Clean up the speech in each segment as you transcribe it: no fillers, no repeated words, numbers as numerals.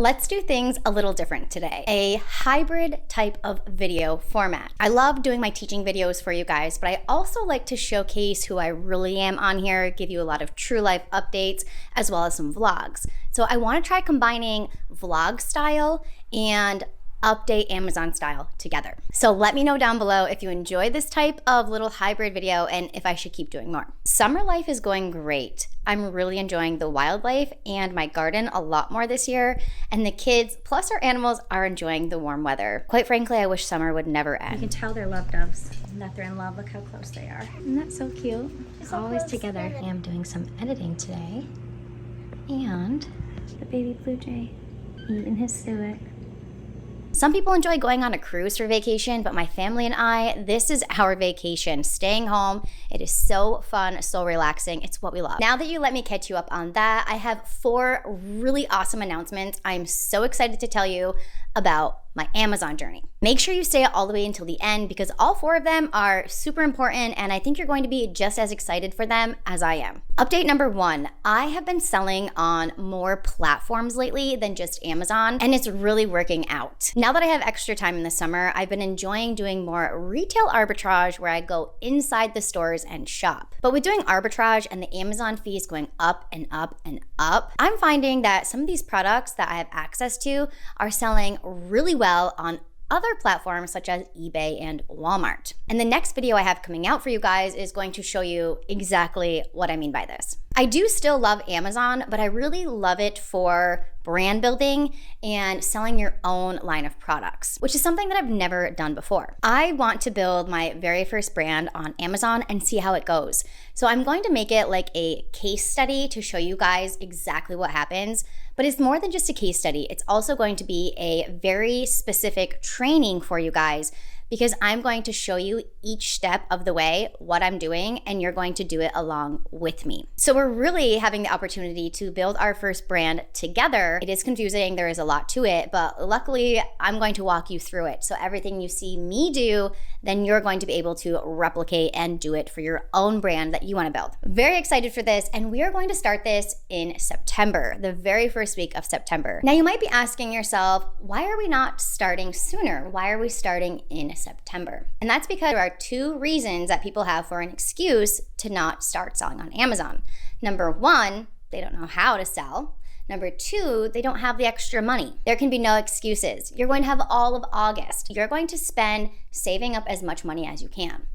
Let's do things a little different today. A hybrid type of video format. I love doing my teaching videos for you guys, but I also like to showcase who I really am on here, give you a lot of true life updates, as well as some vlogs. So I want to try combining vlog style and update Amazon style together. So let me know down below if you enjoy this type of little hybrid video and if I should keep doing more. Summer life is going great. I'm really enjoying the wildlife and my garden a lot more this year, and the kids plus our animals are enjoying the warm weather. Quite frankly, I wish summer would never end. You can tell they're love doves and that they're in love. Look how close they are. Isn't that so cute? So always close. together. I am doing some editing today, and the baby blue jay eating his suet. Some people enjoy going on a cruise for vacation, but my family and I, this is our vacation, staying home. It is so fun, so relaxing. It's what we love. Now that you let me catch you up on that, I have 4 really awesome announcements I'm so excited to tell you about my Amazon journey. Make sure you stay all the way until the end because all 4 of them are super important and I think you're going to be just as excited for them as I am. Update number 1, I have been selling on more platforms lately than just Amazon, and it's really working out. Now that I have extra time in the summer, I've been enjoying doing more retail arbitrage where I go inside the stores and shop. But with doing arbitrage and the Amazon fees going up and up and up, I'm finding that some of these products that I have access to are selling really well on other platforms such as eBay and Walmart. And the next video I have coming out for you guys is going to show you exactly what I mean by this. I do still love Amazon, but I really love it for brand building and selling your own line of products, which is something that I've never done before. I want to build my very first brand on Amazon and see how it goes. So I'm going to make it like a case study to show you guys exactly what happens. But it's more than just a case study. It's also going to be a very specific training for you guys because I'm going to show you each step of the way what I'm doing, and you're going to do it along with me. So we're really having the opportunity to build our first brand together. It is confusing, there is a lot to it, but luckily I'm going to walk you through it. So everything you see me do, then you're going to be able to replicate and do it for your own brand that you want to build. Very excited for this, and we are going to start this in September, the very first week of September. Now you might be asking yourself, why are we not starting sooner? Why are we starting in September? And that's because there are 2 reasons that people have for an excuse to not start selling on Amazon. Number 1, they don't know how to sell. Number 2, they don't have the extra money. There can be no excuses. You're going to have all of August. You're going to spend saving up as much money as you can.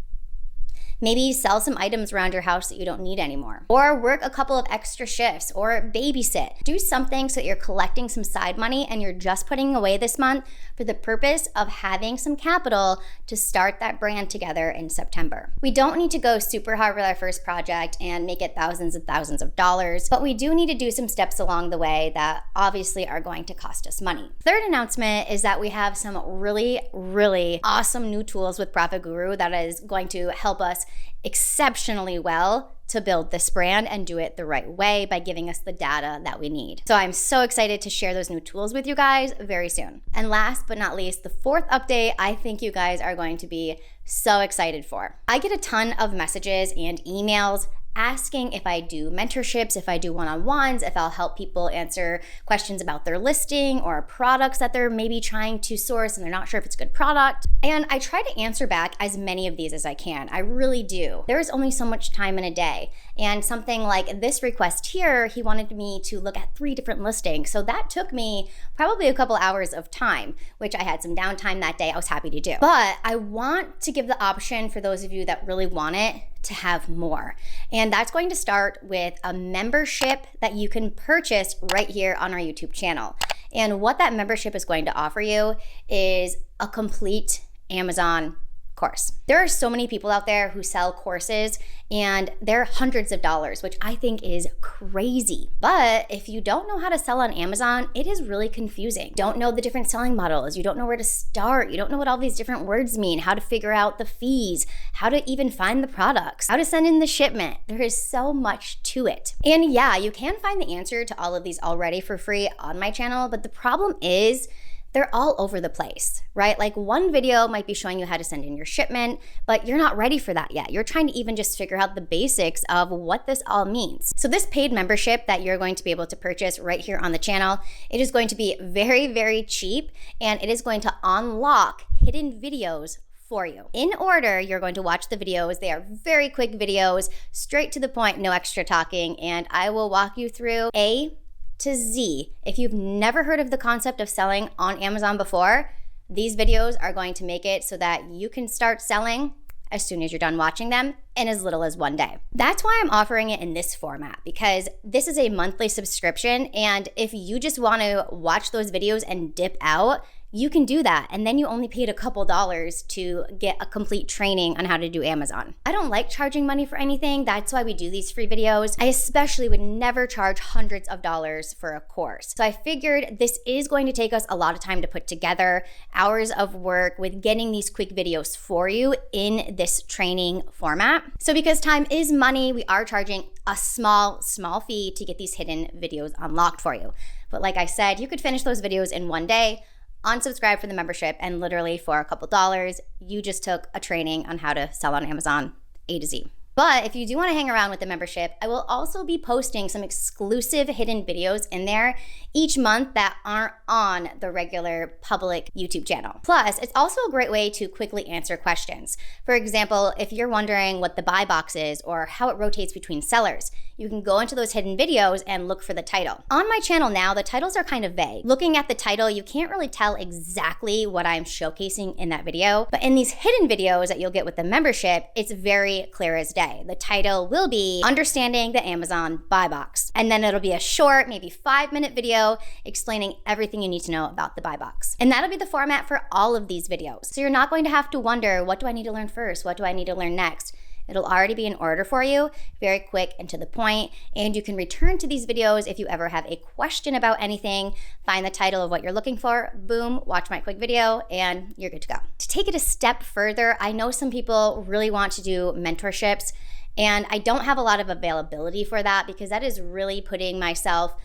Maybe sell some items around your house that you don't need anymore. Or work a couple of extra shifts or babysit. Do something so that you're collecting some side money and you're just putting away this month for the purpose of having some capital to start that brand together in September. We don't need to go super hard with our first project and make it thousands and thousands of dollars, but we do need to do some steps along the way that obviously are going to cost us money. Third announcement is that we have some really, really awesome new tools with ProfitGuru that is going to help us exceptionally well to build this brand and do it the right way by giving us the data that we need. So I'm so excited to share those new tools with you guys very soon. And last but not least, the 4th update I think you guys are going to be so excited for. I get a ton of messages and emails asking if I do mentorships, if I do one-on-ones, if I'll help people answer questions about their listing or products that they're maybe trying to source and they're not sure if it's a good product. And I try to answer back as many of these as I can. I really do. There is only so much time in a day. And something like this request here, he wanted me to look at 3 different listings. So that took me probably a couple hours of time, which I had some downtime that day. I was happy to do. But I want to give the option for those of you that really want it to have more. And that's going to start with a membership that you can purchase right here on our YouTube channel. And what that membership is going to offer you is a complete Amazon course. There are so many people out there who sell courses and they're hundreds of dollars, which I think is crazy. But if you don't know how to sell on Amazon, it is really confusing. Don't know the different selling models. You don't know where to start. You don't know what all these different words mean, how to figure out the fees, how to even find the products, how to send in the shipment. There is so much to it. And yeah, you can find the answer to all of these already for free on my channel, but the problem is they're all over the place, right? Like one video might be showing you how to send in your shipment, but you're not ready for that yet. You're trying to even just figure out the basics of what this all means. So this paid membership that you're going to be able to purchase right here on the channel, it is going to be very, very cheap, and it is going to unlock hidden videos for you. In order, you're going to watch the videos. They are very quick videos, straight to the point, no extra talking, and I will walk you through A to Z. If you've never heard of the concept of selling on Amazon before, these videos are going to make it so that you can start selling as soon as you're done watching them in as little as one day. That's why I'm offering it in this format, because this is a monthly subscription, and if you just want to watch those videos and dip out, you can do that, and then you only paid a couple dollars to get a complete training on how to do Amazon. I don't like charging money for anything. That's why we do these free videos. I especially would never charge hundreds of dollars for a course. So I figured this is going to take us a lot of time to put together, hours of work with getting these quick videos for you in this training format. So because time is money, we are charging a small fee to get these hidden videos unlocked for you. But like I said, you could finish those videos in one day, unsubscribe for the membership, and literally for a couple dollars, you just took a training on how to sell on Amazon A to Z. But if you do want to hang around with the membership, I will also be posting some exclusive hidden videos in there each month that aren't on the regular public YouTube channel. Plus, it's also a great way to quickly answer questions. For example, if you're wondering what the buy box is or how it rotates between sellers, you can go into those hidden videos and look for the title. On my channel now, the titles are kind of vague. Looking at the title, you can't really tell exactly what I'm showcasing in that video, but in these hidden videos that you'll get with the membership, it's very clear as day. The title will be Understanding the Amazon Buy Box. And then it'll be a short, maybe 5-minute video explaining everything you need to know about the buy box. And that'll be the format for all of these videos. So you're not going to have to wonder, what do I need to learn first? What do I need to learn next? It'll already be in order for you, very quick and to the point, and you can return to these videos if you ever have a question about anything, find the title of what you're looking for, boom, watch my quick video, and you're good to go. To take it a step further, I know some people really want to do mentorships, and I don't have a lot of availability for that because that is really putting myself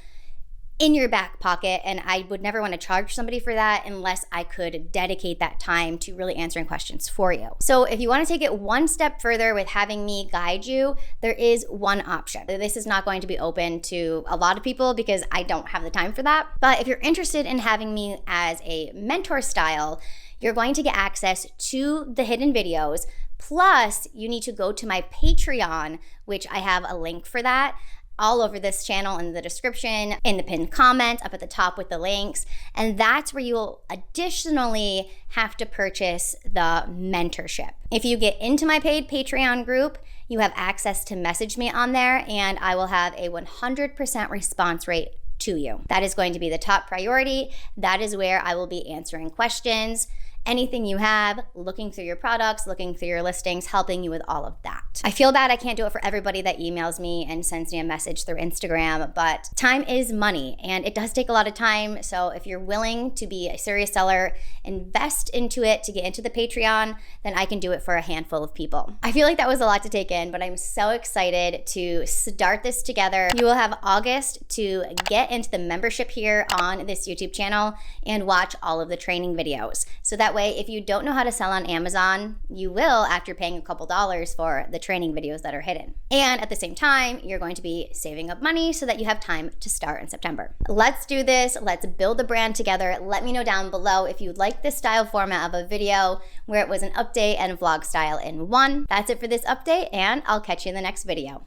in your back pocket, and I would never want to charge somebody for that unless I could dedicate that time to really answering questions for you. So if you want to take it one step further with having me guide you, there is one option. This is not going to be open to a lot of people because I don't have the time for that. But if you're interested in having me as a mentor style, you're going to get access to the hidden videos. Plus, you need to go to my Patreon, which I have a link for that all over this channel in the description, in the pinned comment, up at the top with the links. And that's where you'll additionally have to purchase the mentorship. If you get into my paid Patreon group, you have access to message me on there, and I will have a 100% response rate to you. That is going to be the top priority. That is where I will be answering questions, anything you have, looking through your products, looking through your listings, helping you with all of that. I feel bad I can't do it for everybody that emails me and sends me a message through Instagram, but time is money and it does take a lot of time. So if you're willing to be a serious seller, invest into it to get into the Patreon, then I can do it for a handful of people. I feel like that was a lot to take in, but I'm so excited to start this together. You will have August to get into the membership here on this YouTube channel and watch all of the training videos. So that way, if you don't know how to sell on Amazon, you will after paying a couple dollars for the training videos that are hidden. And at the same time, you're going to be saving up money so that you have time to start in September. Let's do this. Let's build the brand together. Let me know down below if you'd like this style format of a video where it was an update and vlog style in one. That's it for this update, and I'll catch you in the next video.